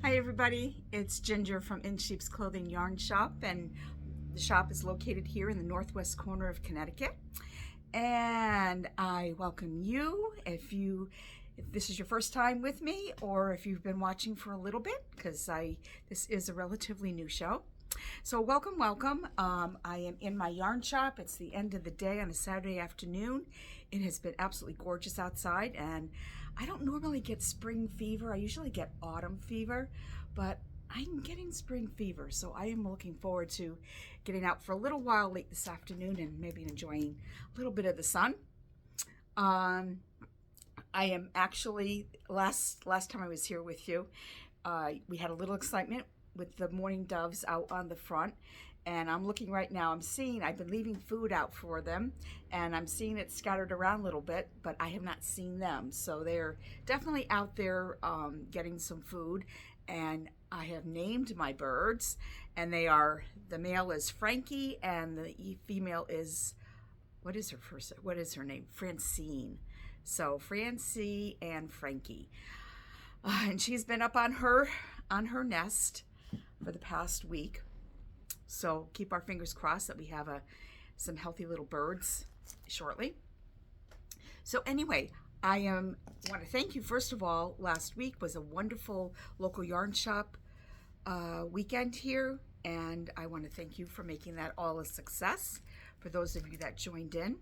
Hi everybody, it's Ginger from In Sheep's Clothing Yarn Shop, and the shop is located here in the northwest corner of Connecticut. And I welcome you if this is your first time with me, or if you've been watching for a little bit, because this is a relatively new show. So welcome. I am in my yarn shop. It's the end of the day on a Saturday afternoon. It has been absolutely gorgeous outside, and I don't normally get spring fever. I usually get autumn fever, but I'm getting spring fever, so I am looking forward to getting out for a little while late this afternoon and maybe enjoying a little bit of the sun. I am actually, last time I was here with you, we had a little excitement with the mourning doves out on the front, and I'm looking right now, I've been leaving food out for them, and I'm seeing it scattered around a little bit, but I have not seen them, so they're definitely out there getting some food. And I have named my birds, and the male is Frankie, and the female is, what is her name? Francine. So Francie and Frankie. And she's been up on her nest for the past week. So keep our fingers crossed that we have some healthy little birds shortly. So anyway, I want to thank you. First of all, last week was a wonderful local yarn shop weekend here, and I want to thank you for making that all a success. For those of you that joined in,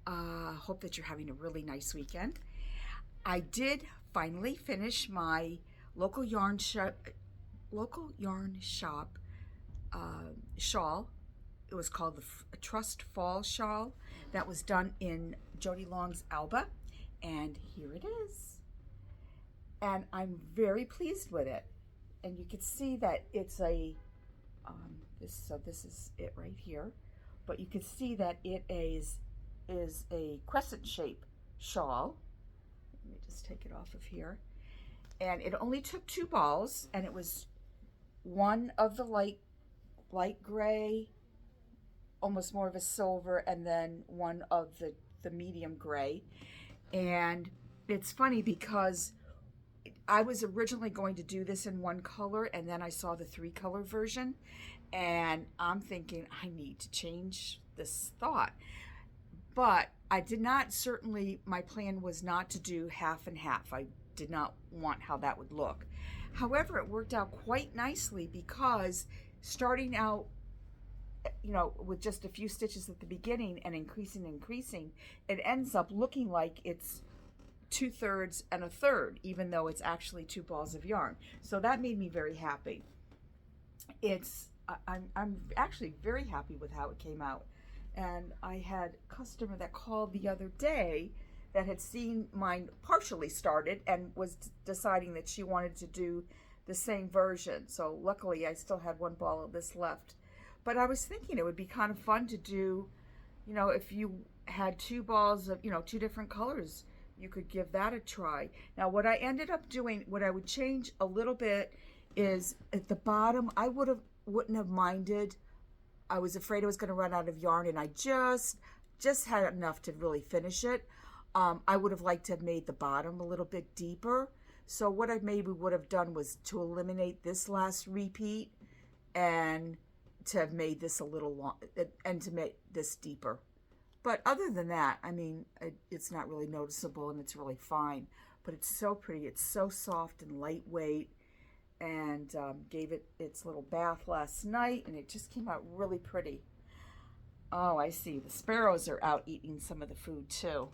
hope that you're having a really nice weekend. I did finally finish my local yarn shop shawl. It was called the Trust Fall Shawl. That was done in Jody Long's Alba, and here it is. And I'm very pleased with it. And you can see that it's this is it right here. But you can see that it is a crescent shape shawl. Let me just take it off of here. And it only took 2 balls, and it was one of the light gray, almost more of a silver, and then one of the medium gray. And it's funny because I was originally going to do this in 1 color, and then I saw the 3-color version, and I'm thinking I need to change this thought. But I did not, certainly my plan was not to do half and half. I did not want how that would look. However, it worked out quite nicely because starting out, with just a few stitches at the beginning and increasing, it ends up looking like it's 2/3 and 1/3, even though it's actually 2 balls of yarn. So that made me very happy. I'm actually very happy with how it came out. And I had a customer that called the other day that had seen mine partially started and was deciding that she wanted to do the same version. So luckily I still had 1 ball of this left. But I was thinking it would be kind of fun to do, if you had 2 balls of, 2 different colors, you could give that a try. Now what I ended up doing, what I would change a little bit is at the bottom, I wouldn't have minded. I was afraid I was going to run out of yarn, and I just had enough to really finish it. I would have liked to have made the bottom a little bit deeper. So what I maybe would have done was to eliminate this last repeat and to have made this a little long, and to make this deeper. But other than that, it's not really noticeable, and it's really fine. But it's so pretty. It's so soft and lightweight, and gave it its little bath last night, and it just came out really pretty. Oh, I see. The sparrows are out eating some of the food too.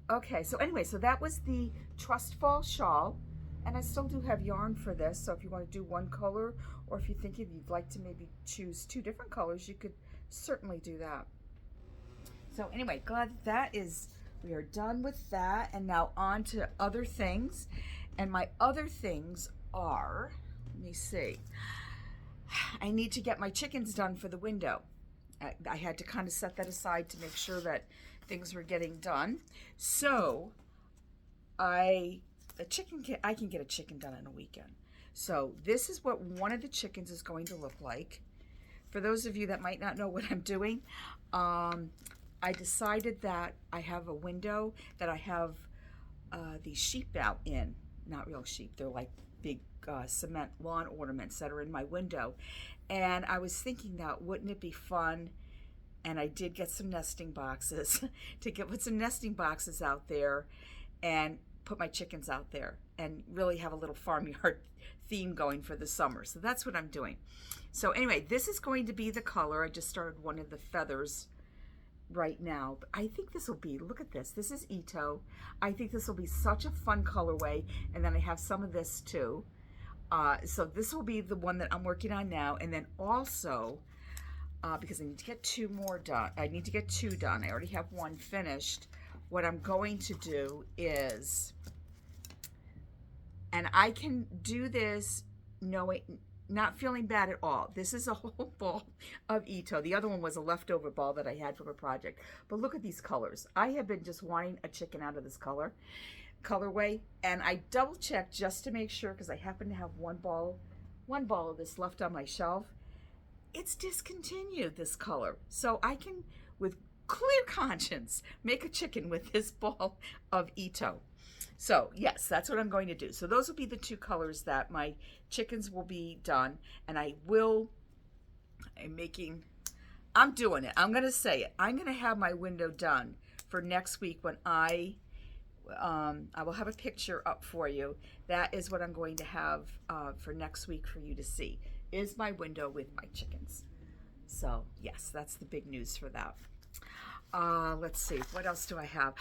Okay, so anyway, so that was the Trust Fall Shawl, and I still do have yarn for this, so if you want to do 1 color, or if you think you'd like to maybe choose 2 different colors, you could certainly do that. So anyway, glad we are done with that, and now on to other things. And my other things are, let me see, I need to get my chickens done for the window. I had to kind of set that aside to make sure that things were getting done. So I can get a chicken done in a weekend. So this is what one of the chickens is going to look like. For those of you that might not know what I'm doing, I decided that I have a window that I have these sheep out in. not real sheep, they're like big cement lawn ornaments that are in my window. And I was thinking that wouldn't it be fun, and I did get some nesting boxes put some nesting boxes out there and put my chickens out there and really have a little farmyard theme going for the summer. So that's what I'm doing. So anyway, this is going to be the color. I just started one of the feathers right now, but I think this will be, look at this. This is Ito. I think this will be such a fun colorway. And then I have some of this too. So this will be the one that I'm working on now. And then also, because I need to get two more done. I need to get two done. I already have one finished. What I'm going to do is, and I can do this not feeling bad at all. This is a whole ball of Ito. The other one was a leftover ball that I had from a project. But look at these colors. I have been just wanting a chicken out of this colorway, and I double checked just to make sure, because I happen to have one ball of this left on my shelf. It's discontinued, this color. So I can, with clear conscience, make a chicken with this ball of Ito. So yes, that's what I'm going to do. So those will be the two colors that my chickens will be done. And I'm doing it. I'm going to say it. I'm going to have my window done for next week when I will have a picture up for you. That is what I'm going to have for next week for you to see, is my window with my chickens. So yes, that's the big news for that. Let's see, what else do I have?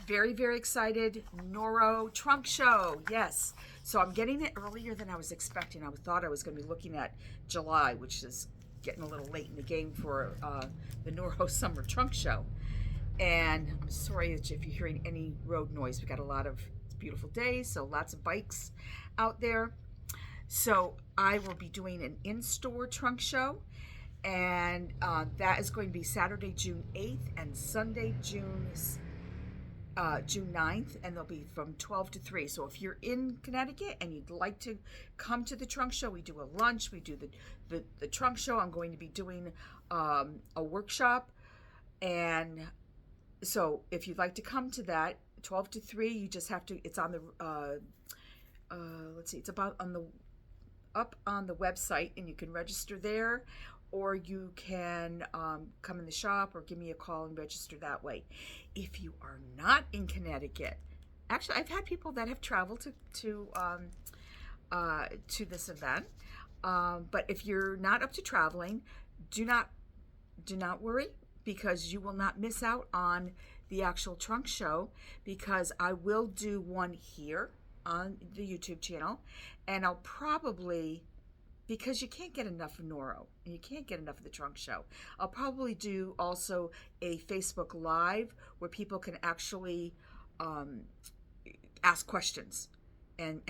Very, very excited. Noro trunk show. Yes. So I'm getting it earlier than I was expecting. I thought I was going to be looking at July, which is getting a little late in the game for the Noro summer trunk show. And I'm sorry if you're hearing any road noise. We got it's a beautiful day, so lots of bikes out there. So I will be doing an in-store trunk show. And that is going to be Saturday, June 8th and Sunday, June 9th, and they'll be from 12 to 3. So if you're in Connecticut and you'd like to come to the trunk show, we do a lunch, we do the trunk show. I'm going to be doing a workshop. And so if you'd like to come to that, 12 to 3, you just have to, it's on the, let's see, it's up on the website, and you can register there. Or you can come in the shop or give me a call and register that way. If you are not in Connecticut, actually, I've had people that have traveled to this event. But if you're not up to traveling, do not worry, because you will not miss out on the actual trunk show, because I will do one here on the YouTube channel, and I'll probably, because you can't get enough of Noro and you can't get enough of the trunk show, I'll probably do also a Facebook Live where people can actually ask questions and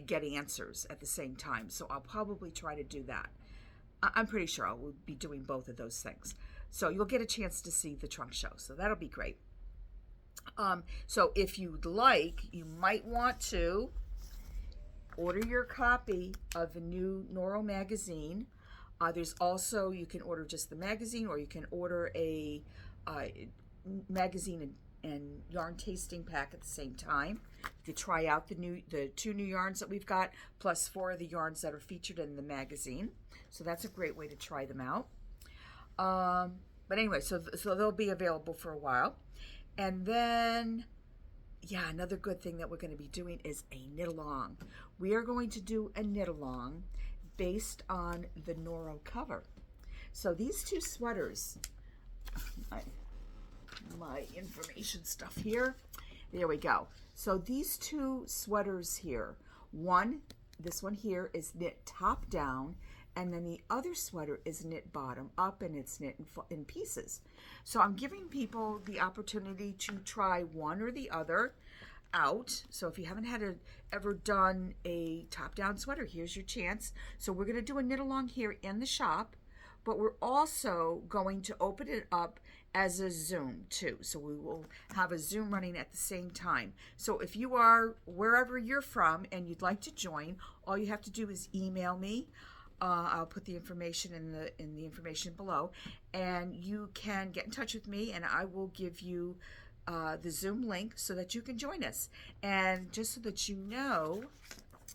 get answers at the same time. So I'll probably try to do that. I'm pretty sure I will be doing both of those things. So you'll get a chance to see the trunk show. So that'll be great. So if you'd like, you might want to order your copy of the new Noro magazine. There's also, you can order just the magazine, or you can order a magazine and yarn tasting pack at the same time to try out the 2 new yarns that we've got, plus 4 of the yarns that are featured in the magazine. So that's a great way to try them out. But anyway, so they'll be available for a while. And then, yeah, another good thing that we're going to be doing is a knit along. We are going to do a knit along based on the Noro cover. So these 2 sweaters, my information stuff here, there we go. So these 2 sweaters here, this one here is knit top down, and then the other sweater is knit bottom up, and it's knit in pieces. So I'm giving people the opportunity to try one or the other out. So if you haven't ever done a top-down sweater, here's your chance. So we're going to do a knit along here in the shop, but we're also going to open it up as a Zoom too. So we will have a Zoom running at the same time. So if you are wherever you're from and you'd like to join, all you have to do is email me. I'll put the information in the information below, and you can get in touch with me, and I will give you the Zoom link so that you can join us. And just so that you know,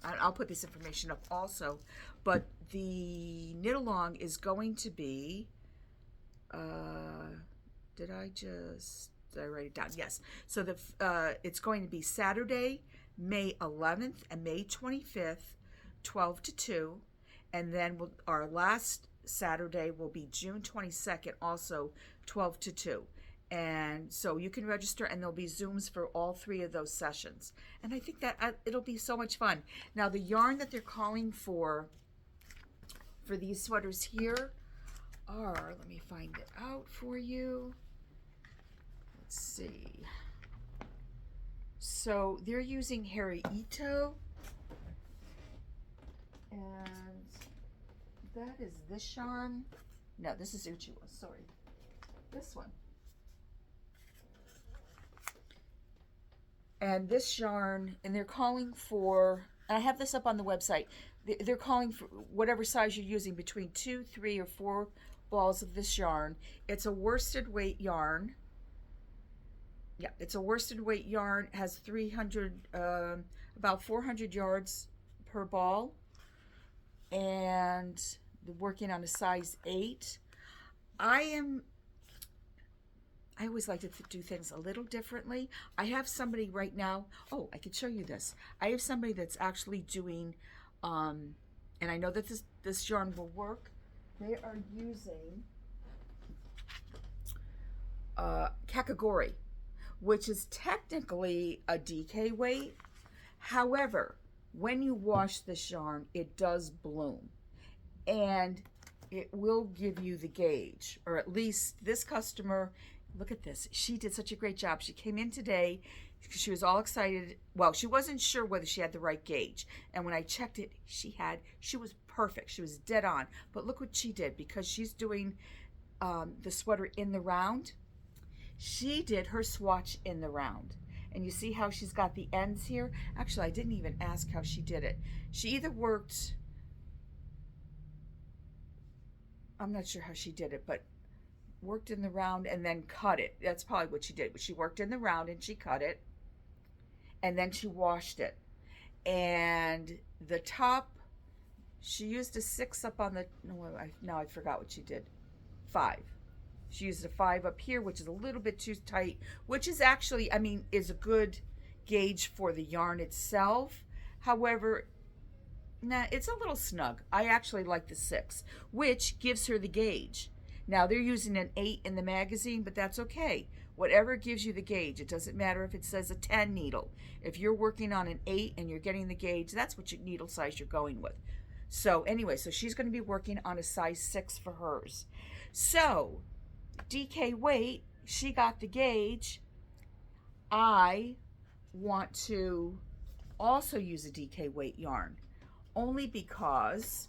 I'll put this information up also, but the knit along is going to be, did I write it down? Yes. So it's going to be Saturday, May 11th and May 25th, 12 to 2. And then our last Saturday will be June 22nd, also 12 to 2. And so you can register, and there'll be Zooms for all 3 of those sessions. And I think that it'll be so much fun. Now, the yarn that they're calling for these sweaters here are, let me find it out for you. Let's see. So they're using Harry Ito. And that is this yarn. No, this is Uchiwa, sorry. This one. And this yarn, and they're calling for, and I have this up on the website, they're calling for whatever size you're using, between 2, 3, or 4 balls of this yarn. It's a worsted weight yarn. Yeah, it's a worsted weight yarn, has 300, about 400 yards per ball. And they're working on a size 8. I always like to do things a little differently. I have somebody right now, oh, I could show you this. I have somebody that's actually doing, and I know that this yarn will work. They are using Kakigori, which is technically a DK weight. However, when you wash this yarn, it does bloom. And it will give you the gauge, or at least this customer, look at this. She did such a great job. She came in today because she was all excited. Well, she wasn't sure whether she had the right gauge. And when I checked it, she was perfect. She was dead on. But look what she did, because she's doing the sweater in the round. She did her swatch in the round. And you see how she's got the ends here? Actually, I didn't even ask how she did it. She either worked, I'm not sure how she did it, but worked in the round and then cut it. That's probably what she did. She worked in the round and she cut it, and then she washed it. And the top, she used a 6 up on the, now I forgot what she did. 5. She used a 5 up here, which is a little bit too tight, which is actually, I mean, is a good gauge for the yarn itself. However, nah, it's a little snug. I actually like the 6, which gives her the gauge. Now, they're using an 8 in the magazine, but that's okay. Whatever gives you the gauge. It doesn't matter if it says a 10 needle. If you're working on an 8 and you're getting the gauge, that's what your needle size you're going with. So anyway, so she's going to be working on a size 6 for hers. So, DK weight, she got the gauge. I want to also use a DK weight yarn, only because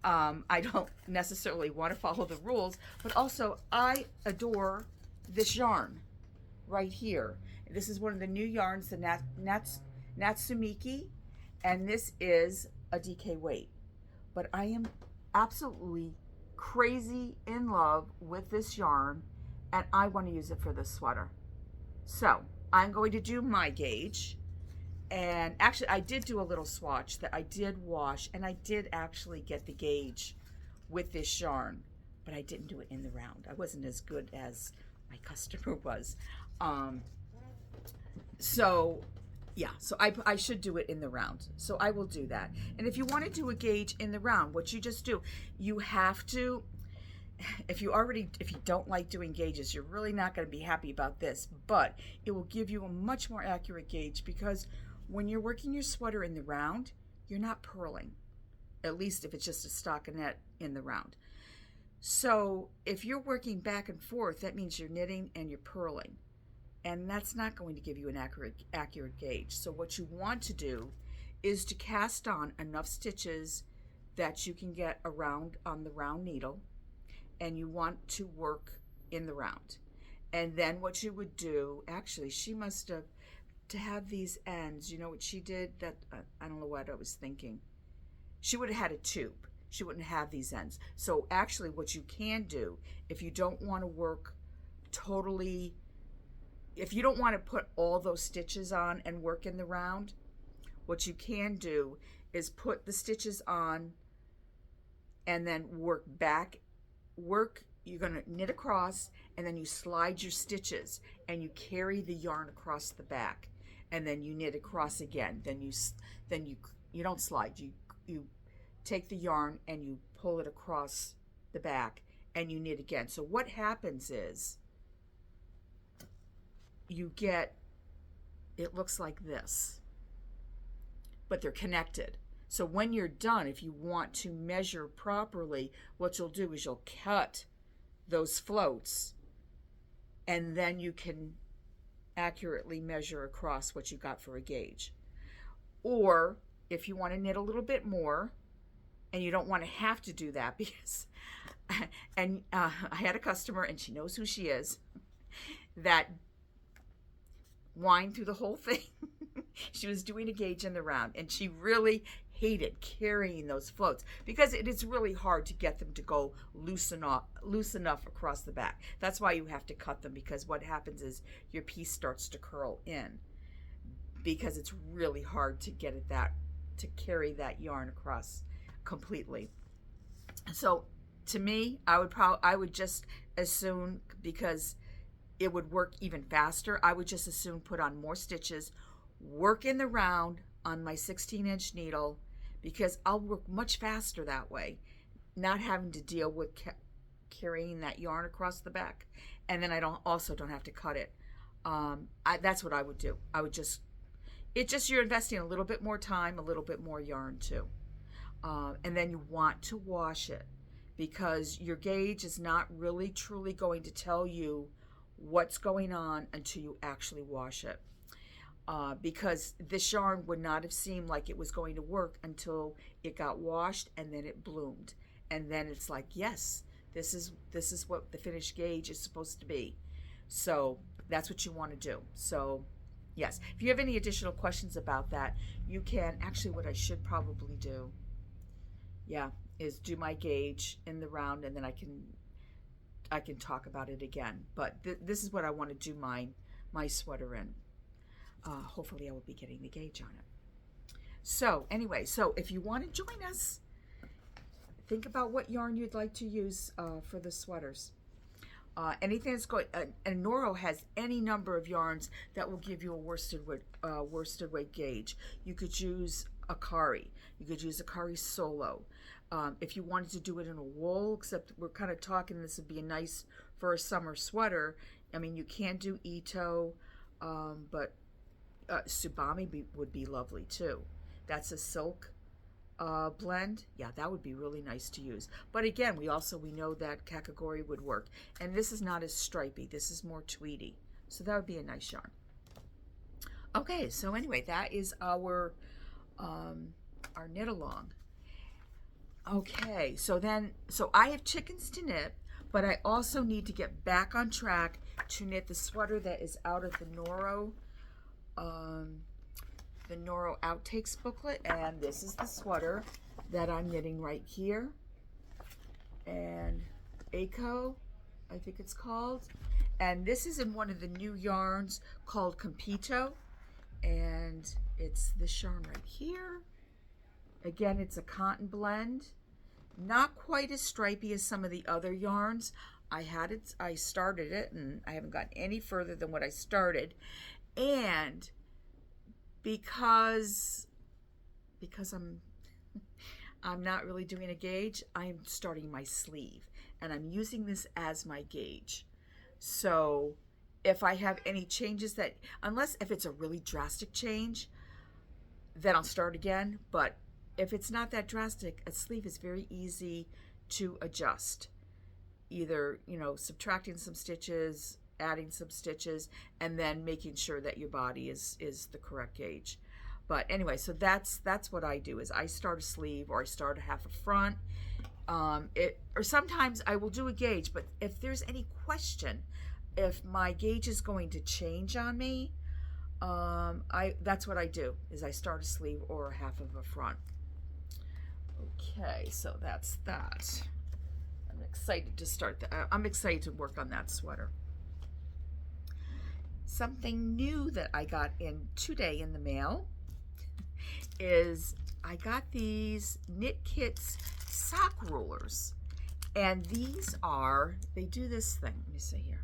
I don't necessarily want to follow the rules, but also I adore this yarn right here. This is one of the new yarns, the Natsumeki, and this is a DK weight. But I am absolutely crazy in love with this yarn, and I want to use it for this sweater. So I'm going to do my gauge. And actually, I did do a little swatch that I did wash, and I did actually get the gauge with this yarn, but I didn't do it in the round. I wasn't as good as my customer was. So I should do it in the round. So I will do that. And if you want to do a gauge in the round, what you just do, you have to, if you don't like doing gauges, you're really not going to be happy about this, but it will give you a much more accurate gauge, because when you're working your sweater in the round, you're not purling, at least if it's just a stockinette in the round. So if you're working back and forth, that means you're knitting and you're purling, and that's not going to give you an accurate gauge. So what you want to do is to cast on enough stitches that you can get around on the round needle, and you want to work in the round. And then what you would do, actually, she must have, to have these ends, you know what she did? That I don't know what I was thinking. She would have had a tube. she wouldn't have these ends. So actually what you can do, if you don't want to work totally, if you don't want to put all those stitches on and work in the round, what you can do is put the stitches on and then work back, you're going to knit across, and then you slide your stitches and you carry the yarn across the back, and then you knit across again. Then you don't slide, you take the yarn and you pull it across the back and you knit again. So what happens is you get, it looks like this, but they're connected. So when you're done, if you want to measure properly, what you'll do is you'll cut those floats, and then you can accurately measure across what you got for a gauge. Or if you want to knit a little bit more, and you don't want to have to do that, because I had a customer, and she knows who she is, that whined through the whole thing. She was doing a gauge in the round, and she really hated carrying those floats because it is really hard to get them to go loose enough across the back. That's why you have to cut them, because what happens is your piece starts to curl in, because it's really hard to get it to carry that yarn across completely. So to me, I would just as soon, because it would work even faster, I would just as soon put on more stitches, work in the round on my 16-inch needle, because I'll work much faster that way, not having to deal with carrying that yarn across the back, and then I don't have to cut it. That's what I would do. I would just, you're investing a little bit more time, a little bit more yarn too, and then you want to wash it, because your gauge is not really truly going to tell you what's going on until you actually wash it. Because this yarn would not have seemed like it was going to work until it got washed and then it bloomed. And then it's like, yes, this is what the finished gauge is supposed to be. So that's what you want to do. So yes, if you have any additional questions about that, you can. Actually, what I should probably do, is do my gauge in the round, and then I can talk about it again. But this is what I want to do my sweater in. Hopefully I will be getting the gauge on it. So anyway, so if you want to join us, think about what yarn you'd like to use for the sweaters. Anything that's going, and Noro has any number of yarns that will give you a worsted weight gauge. You could use Akari. You could use Akari Solo. If you wanted to do it in a wool, except we're kind of talking this would be nice for a summer sweater. I mean, you can do Ito, but Tsubami would be lovely too. That's a silk blend. Yeah, that would be really nice to use. But again, we know that Kakigori would work. And this is not as stripy. This is more tweedy. So that would be a nice yarn. Okay, so anyway, that is our knit along. Okay, so I have chickens to knit, but I also need to get back on track to knit the sweater that is out of the Noro Outtakes booklet, and this is the sweater that I'm knitting right here. And Echo, I think it's called. And this is in one of the new yarns called Compito, and it's this yarn right here. Again, it's a cotton blend, not quite as stripy as some of the other yarns. I started it, and I haven't gotten any further than what I started. And because I'm not really doing a gauge, I'm starting my sleeve, and I'm using this as my gauge. So if I have any changes if it's a really drastic change, then I'll start again. But if it's not that drastic, a sleeve is very easy to adjust. Either, subtracting some stitches, adding some stitches, and then making sure that your body is the correct gauge. But anyway, so that's what I do, is I start a sleeve, or I start a half a front. Or sometimes I will do a gauge, but if there's any question, if my gauge is going to change on me, that's what I do, is I start a sleeve or a half of a front. Okay, so that's that. I'm excited to start that. I'm excited to work on that sweater. Something new that I got in today in the mail is I got these Knit Kits sock rulers. And these are, they do this thing. Let me see here.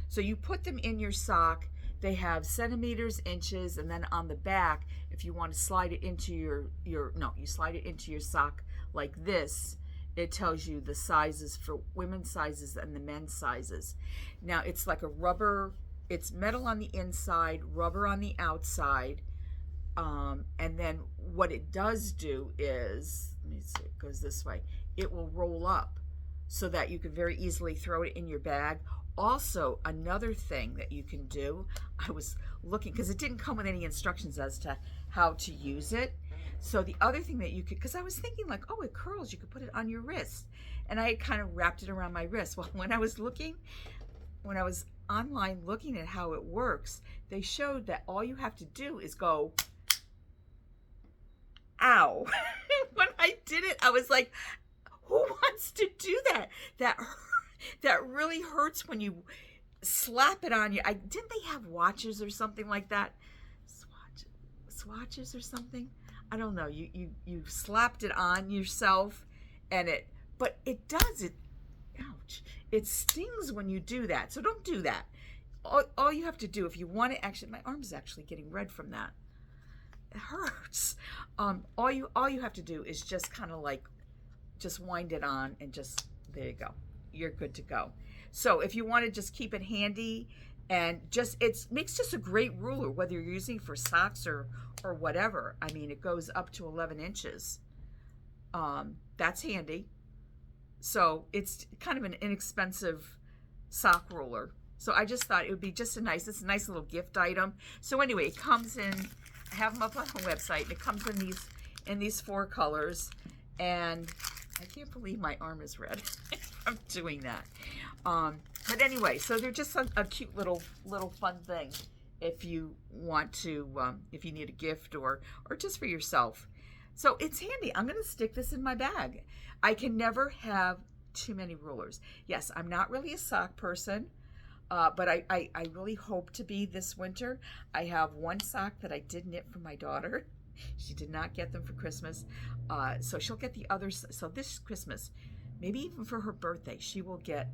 So you put them in your sock. They have centimeters, inches, and then on the back, if you want to slide it into you slide it into your sock like this, it tells you the sizes for women's sizes and the men's sizes. Now it's like a rubber, it's metal on the inside, rubber on the outside. And then what it does do is, let me see, it goes this way. It will roll up so that you can very easily throw it in your bag. Also, another thing that you can do, I was looking, because it didn't come with any instructions as to how to use it. So the other thing that you could, because I was thinking like, oh, it curls, you could put it on your wrist. And I had kind of wrapped it around my wrist. Well, when I was online looking at how it works, they showed that all you have to do is go, ow. When I did it, I was like, who wants to do that? That really hurts when you slap it on you. Didn't they have watches or something like that? Swatches or something? I don't know. You slapped it on yourself, and but it does it. Ouch! It stings when you do that. So don't do that. All you have to do, if you want to actually, my arm's actually getting red from that. It hurts. All you have to do is just kind of like, just wind it on and just, there you go. You're good to go. So if you want to just keep it handy, and just, it makes just a great ruler, whether you're using it for socks or whatever. I mean, it goes up to 11 inches. That's handy. So it's kind of an inexpensive sock ruler. So I just thought it would be just it's a nice little gift item. So anyway, it comes in, I have them up on the website. It comes in these 4 colors, and I can't believe my arm is red from doing that. But anyway, so they're just a cute little fun thing if you want to, if you need a gift or just for yourself. So it's handy. I'm going to stick this in my bag. I can never have too many rulers. Yes, I'm not really a sock person. But I really hope to be this winter. I have one sock that I did knit for my daughter. She did not get them for Christmas. So she'll get the others. So this Christmas, maybe even for her birthday, she will get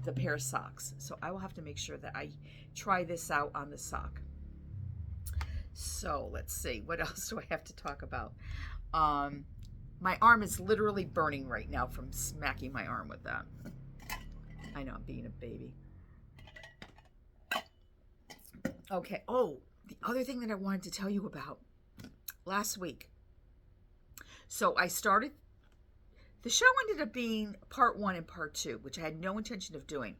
the pair of socks. So I will have to make sure that I try this out on the sock. So let's see, what else do I have to talk about? My arm is literally burning right now from smacking my arm with that. I know, I'm being a baby. Okay, oh, the other thing that I wanted to tell you about last week. So I started, the show ended up being part 1 and part 2, which I had no intention of doing.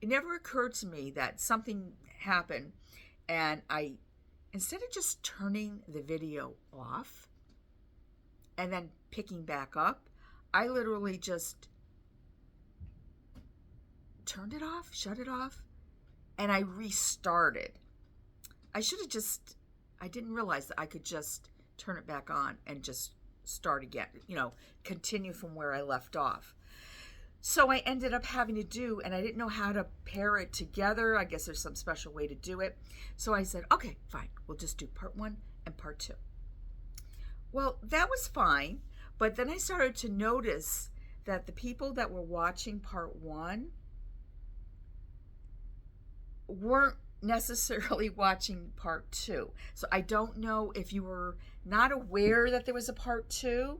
It never occurred to me that something happened, and instead of just turning the video off and then picking back up, I literally just turned it off, shut it off, and I restarted. I should have I didn't realize that I could just turn it back on and just start again, continue from where I left off. So I ended up having to do, and I didn't know how to pair it together. I guess there's some special way to do it. So I said, okay, fine, we'll just do part 1 and part 2. Well, that was fine, but then I started to notice that the people that were watching part 1 weren't necessarily watching part 2. So I don't know if you were not aware that there was a part 2.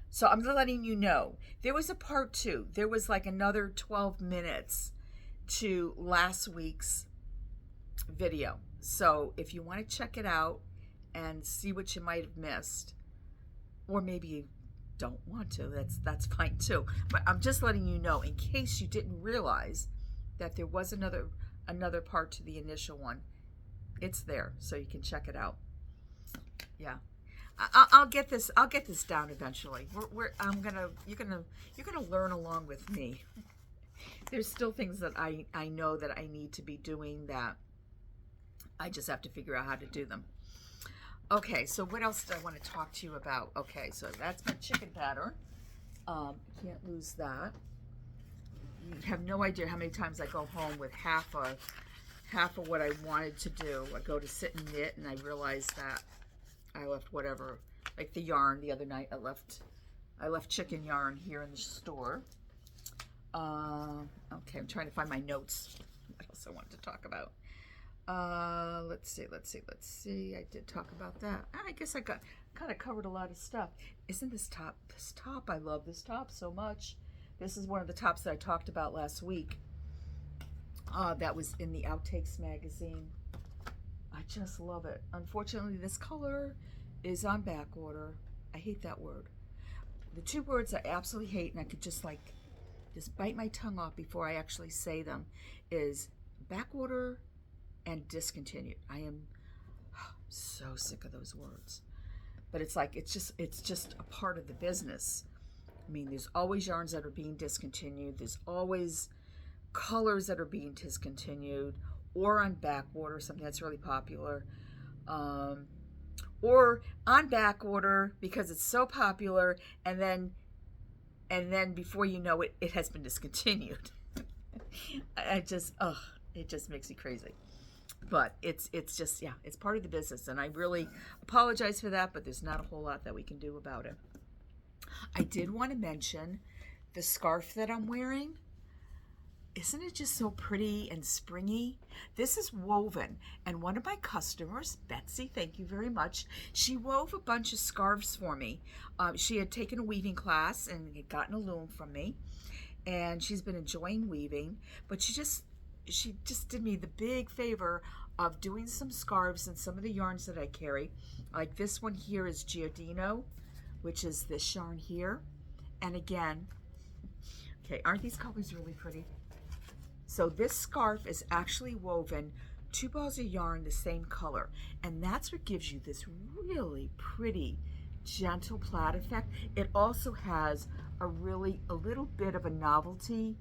So I'm letting you know, there was a part 2. There was like another 12 minutes to last week's video. So if you want to check it out and see what you might have missed, or maybe you don't want to, that's fine too. But I'm just letting you know, in case you didn't realize that there was another part to the initial one. It's there, so you can check it out. Yeah, I'll get this down eventually. You're gonna learn along with me. There's still things that I know that I need to be doing, that I just have to figure out how to do them. Okay, so what else did I want to talk to you about? Okay, so that's my chicken pattern. Can't lose that. You have no idea how many times I go home with half of what I wanted to do. I go to sit and knit, and I realize that I left whatever, like the yarn the other night. I left chicken yarn here in the store. Okay, I'm trying to find my notes. What else I wanted to talk about? Let's see. I did talk about that. I guess I got kind of covered a lot of stuff. Isn't this top? I love this top so much. This is one of the tops that I talked about last week. That was in the Outtakes magazine. I just love it. Unfortunately, this color is on back order. I hate that word. The two words I absolutely hate, and I could just bite my tongue off before I actually say them, is back order and discontinued. I am so sick of those words. But it's like, it's just a part of the business. I mean, there's always yarns that are being discontinued. There's always colors that are being discontinued or on back order, something that's really popular. Or on back order because it's so popular, and then before you know it, it has been discontinued. It just makes me crazy. But it's just, yeah, it's part of the business, and I really apologize for that, but there's not a whole lot that we can do about it. I did want to mention the scarf that I'm wearing. Isn't it just so pretty and springy? This is woven, and one of my customers, Betsy, thank you very much, she wove a bunch of scarves for me. She had taken a weaving class and had gotten a loom from me, and she's been enjoying weaving, but she just did me the big favor of doing some scarves and some of the yarns that I carry. Like this one here is Giardino, which is this yarn here. And again, okay, aren't these colors really pretty? So this scarf is actually woven 2 balls of yarn the same color, and that's what gives you this really pretty gentle plaid effect. It also has a little bit of a novelty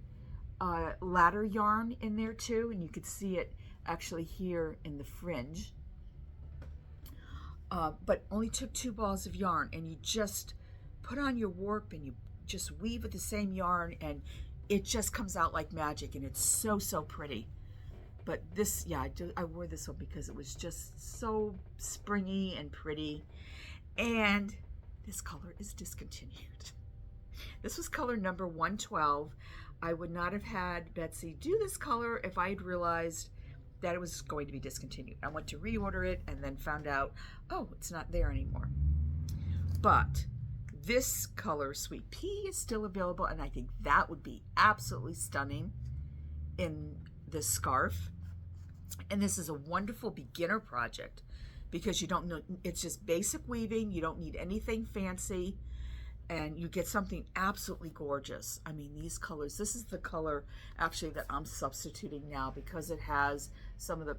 ladder yarn in there too, and you could see it actually here in the fringe. But only took 2 balls of yarn, and you just put on your warp and you just weave with the same yarn, and it just comes out like magic, and it's so pretty. But this, yeah, I wore this one because it was just so springy and pretty. And this color is discontinued. This was color number 112. I would not have had Betsy do this color if I had realized that it was going to be discontinued. I went to reorder it and then found out, oh, it's not there anymore. But this color, Sweet Pea, is still available, and I think that would be absolutely stunning in this scarf. And this is a wonderful beginner project because you don't know, it's just basic weaving. You don't need anything fancy, and you get something absolutely gorgeous. I mean, these colors, this is the color actually that I'm substituting now because it has some of the,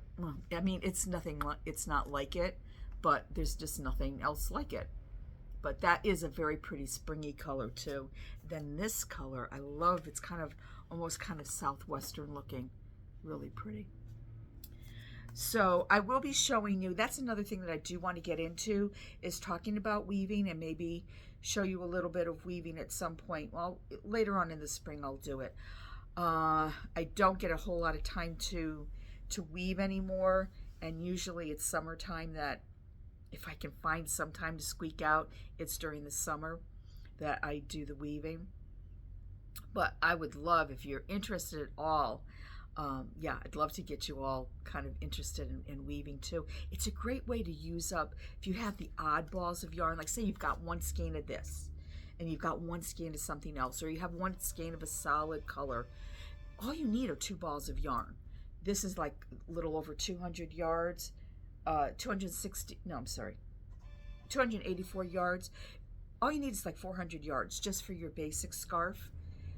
I mean, it's not like it, but there's just nothing else like it. But that is a very pretty springy color too. Then this color, I love, it's almost kind of southwestern looking, really pretty. So I will be showing you, that's another thing that I do want to get into, is talking about weaving, and maybe show you a little bit of weaving at some point. Well, later on in the spring I'll do it. I don't get a whole lot of time to weave anymore, and usually it's summertime that if I can find some time to squeak out, it's during the summer that I do the weaving. But I would love, if you're interested at all, yeah, I'd love to get you all kind of interested in weaving too. It's a great way to use up, if you have the odd balls of yarn, like say you've got one skein of this, and you've got one skein of something else, or you have one skein of a solid color, all you need are 2 balls of yarn. This is like a little over 200 yards, 284 yards. All you need is like 400 yards just for your basic scarf.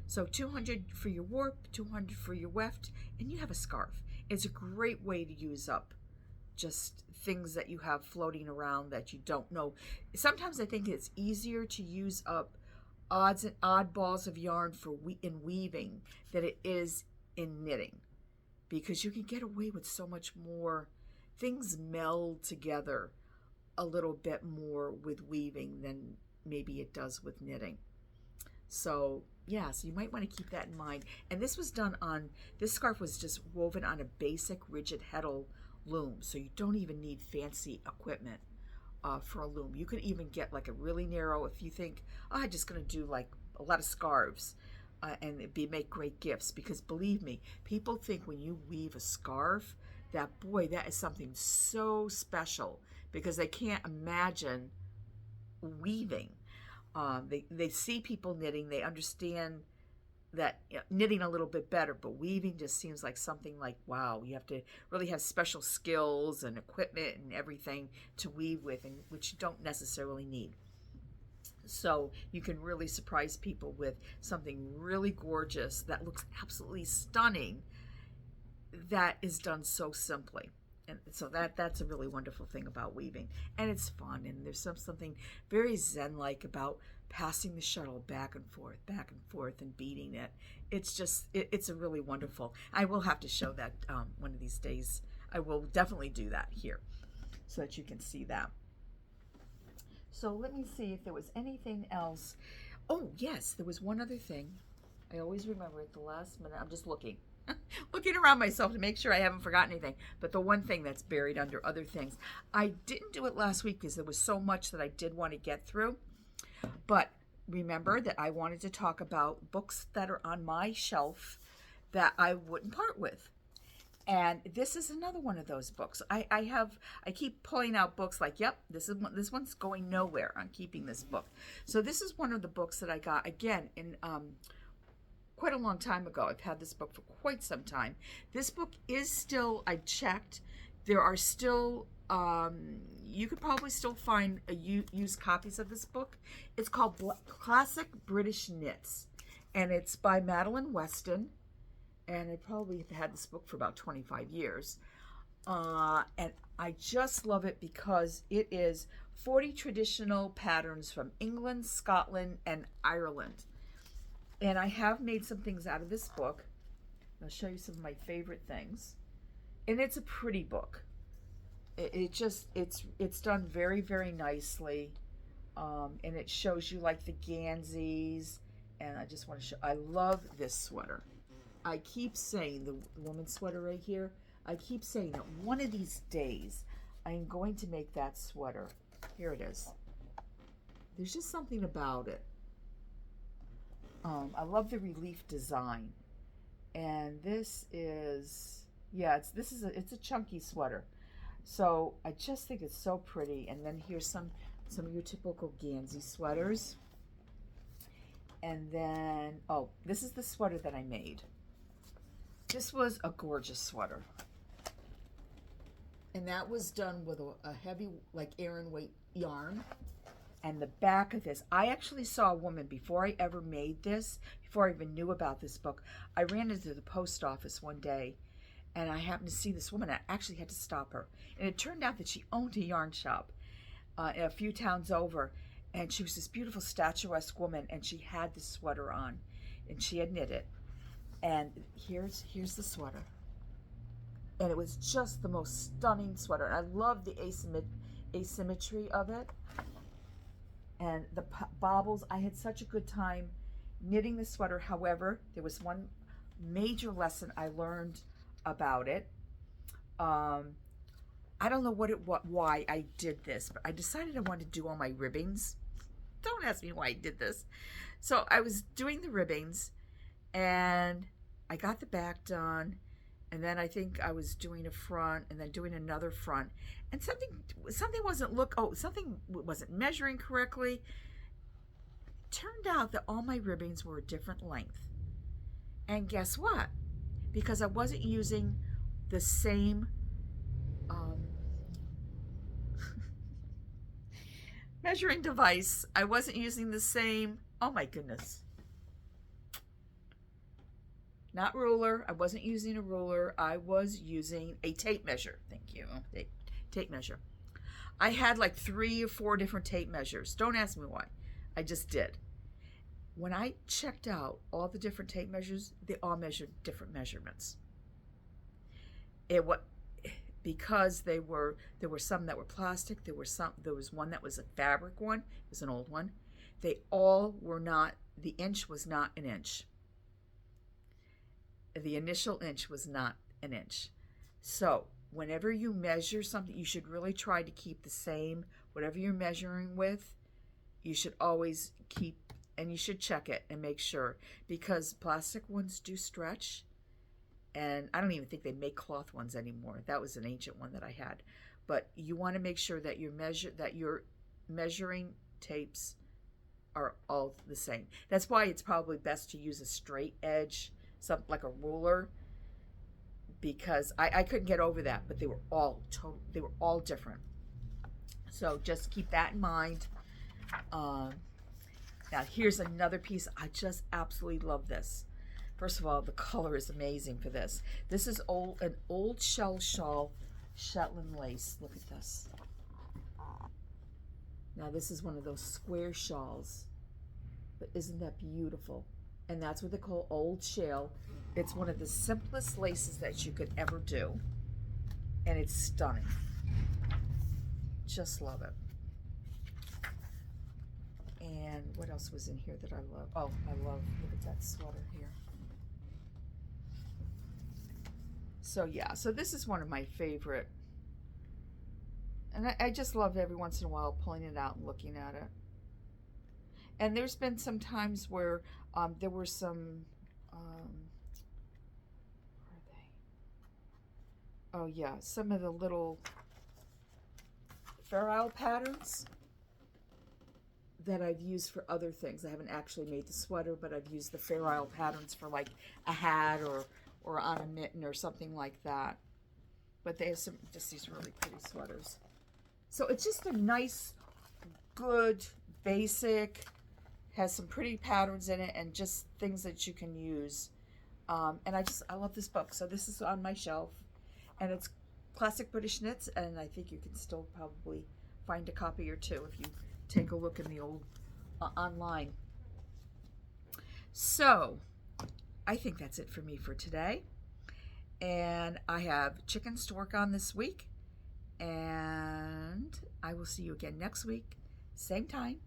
So 200 for your warp, 200 for your weft, and you have a scarf. It's a great way to use up just things that you have floating around that you don't know. Sometimes I think it's easier to use up odds and odd balls of yarn in weaving than it is in knitting, because you can get away with so much more. Things meld together a little bit more with weaving than maybe it does with knitting. So yeah, so you might want to keep that in mind. And this scarf was just woven on a basic rigid heddle loom, so you don't even need fancy equipment for a loom. You could even get like a really narrow, if you think, oh, I'm just going to do like a lot of scarves and make great gifts, because believe me, people think when you weave a scarf that, boy, that is something so special, because they can't imagine weaving. They see people knitting, they understand that knitting a little bit better, but weaving just seems like something like, wow, you have to really have special skills and equipment and everything to weave with, and which you don't necessarily need. So you can really surprise people with something really gorgeous that looks absolutely stunning, that is done so simply. And so that's a really wonderful thing about weaving. And it's fun, and there's something very zen-like about passing the shuttle back and forth, and beating it. It's just, it's a really wonderful. I will have to show that one of these days. I will definitely do that here so that you can see that. So let me see if there was anything else. Oh, yes, there was one other thing. I always remember at the last minute. I'm just looking around myself to make sure I haven't forgotten anything. But the one thing that's buried under other things, I didn't do it last week because there was so much that I did want to get through. But remember that I wanted to talk about books that are on my shelf that I wouldn't part with. And this is another one of those books. I keep pulling out books like, yep, this one's going nowhere. I'm keeping this book. So this is one of the books that I got, again, in quite a long time ago. I've had this book for quite some time. This book is still, I checked, there are still, you could probably still find used copies of this book. It's called Classic British Knits, and it's by Madeline Weston. And I probably have had this book for about 25 years. And I just love it because it is 40 traditional patterns from England, Scotland, and Ireland. And I have made some things out of this book. I'll show you some of my favorite things. And it's a pretty book. It's done very, very nicely. And it shows you like the Ganseys. And I just want to show, I love this sweater. I keep saying, the woman's sweater right here, I keep saying that one of these days I am going to make that sweater. Here it is. There's just something about it. I love the relief design. And this is, yeah, it's a chunky sweater. So I just think it's so pretty. And then here's some of your typical Gansey sweaters. And then, oh, this is the sweater that I made. This was a gorgeous sweater. And that was done with a heavy, like Aran weight yarn. And the back of this, I actually saw a woman before I ever made this, before I even knew about this book. I ran into the post office one day, and I happened to see this woman. I actually had to stop her. And it turned out that she owned a yarn shop a few towns over. And she was this beautiful statuesque woman, and she had this sweater on, and she had knit it. And here's the sweater. And it was just the most stunning sweater. And I love the asymmetry of it. And the bobbles, I had such a good time knitting the sweater. However, there was one major lesson I learned about it. I don't know why I did this, but I decided I wanted to do all my ribbings. Don't ask me why I did this. So I was doing the ribbings, and I got the back done, and then I think I was doing a front, and then doing another front, and something wasn't measuring correctly. It turned out that all my ribbings were a different length. And guess what? Because I wasn't using the same measuring device. I wasn't using the same, oh my goodness. Not ruler. I wasn't using a ruler. I was using a tape measure. Thank you. Tape measure. I had like 3 or 4 different tape measures. Don't ask me why. I just did. When I checked out all the different tape measures, they all measured different measurements. because there were some that were plastic, there was one that was a fabric one, it was an old one. They all were not, the inch was not an inch. The initial inch was not an inch. So whenever you measure something, you should really try to keep the same, whatever you're measuring with, you should always keep, and you should check it and make sure, because plastic ones do stretch, and I don't even think they make cloth ones anymore. That was an ancient one that I had. But you want to make sure that your measuring tapes are all the same. That's why it's probably best to use a straight edge, something like a ruler, because I couldn't get over that, but they were all different. So just keep that in mind. Now here's another piece. I just absolutely love this. First of all, the color is amazing for this. This is an old shell shawl, Shetland lace. Look at this. Now this is one of those square shawls, but isn't that beautiful? And that's what they call old shell. It's one of the simplest laces that you could ever do, and it's stunning. Just love it. And what else was in here that I love? Oh, I love, look at that sweater here. So yeah, so this is one of my favorite. And I just love every once in a while pulling it out and looking at it. And there's been some times where there were some, where are they? Oh yeah, some of the little Fair Isle patterns that I've used for other things. I haven't actually made the sweater, but I've used the Fair Isle patterns for like a hat or on a mitten or something like that. But they have just these really pretty sweaters. So it's just a nice, good, basic, has some pretty patterns in it and just things that you can use. And I love this book. So this is on my shelf, and it's classic British knits, and I think you can still probably find a copy or two if you take a look in the old online. So I think that's it for me for today. And I have chickens to work on this week. And I will see you again next week, same time.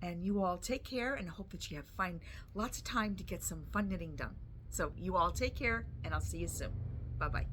And you all take care, and hope that you find lots of time to get some fun knitting done. So you all take care, and I'll see you soon. Bye-bye.